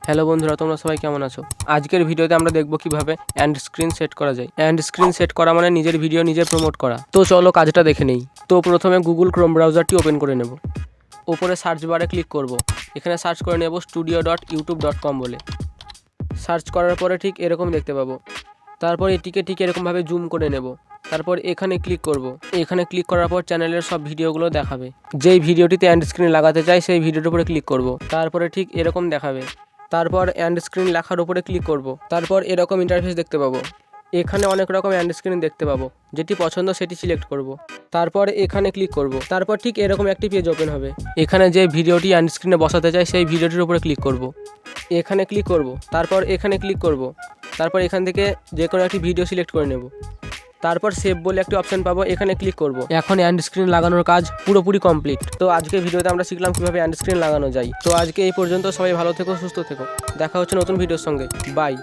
Hello বন্ধুরা, তোমরা সবাই কেমন আছো? আজকের ভিডিওতে আমরা দেখব কিভাবে এন্ড স্ক্রিন সেট করা যায়। এন্ড স্ক্রিন সেট করা মানে নিজের ভিডিও নিজে প্রমোট করা। তো চলো কাজটা দেখে নেই। তো প্রথমে গুগল ক্রোম ব্রাউজারটি ওপেন করে নেব। ওপরে সার্চ বারে ক্লিক করব। এখানে সার্চ করে নেব studio.youtube.com বলে। সার্চ করার পরে ঠিক এরকম দেখতে পাবো। তারপর এটিকে ঠিক এরকমভাবে জুম করে নেব। তারপর এখানে ক্লিক করব। এখানে ক্লিক করার পর চ্যানেলের সব ভিডিওগুলো দেখাবে। যেই ভিডিওটিতে এন্ড স্ক্রিন লাগাতে চাই সেই ভিডিওটির উপরে ক্লিক করব। তারপরে ঠিক এরকম দেখাবে। তারপর এন্ড স্ক্রিন লেখার উপরে ক্লিক করব। তারপর এরকম ইন্টারফেস দেখতে পাবো। এখানে অনেক রকম এন্ড স্ক্রিন দেখতে পাবো। যেটি পছন্দ সেটি সিলেক্ট করব। তারপর এখানে ক্লিক করব। তারপর ঠিক এরকম একটি পেজ ওপেন হবে। এখানে যে ভিডিওটি এন্ড স্ক্রিনে বসাতে চাই সেই ভিডিওটির উপরে ক্লিক করব। এখানে ক্লিক করব। তারপর এখানে ক্লিক করব। তারপর এখান থেকে যে কোনো একটি ভিডিও সিলেক্ট করে নেব। তারপর সেভ বলে একটি অপশন পাবো, এখানে ক্লিক করব। এখন এন্ড স্ক্রিন লাগানোর কাজ পুরোপুরি কমপ্লিট। তো আজকে ভিডিওতে আমরা শিখলাম কিভাবে এন্ড স্ক্রিন লাগানো যায়। তো আজকে এই পর্যন্ত, সবাই ভালো থেকো, সুস্থ থেকো। দেখা হচ্ছে নতুন ভিডিওর সঙ্গে। বাই।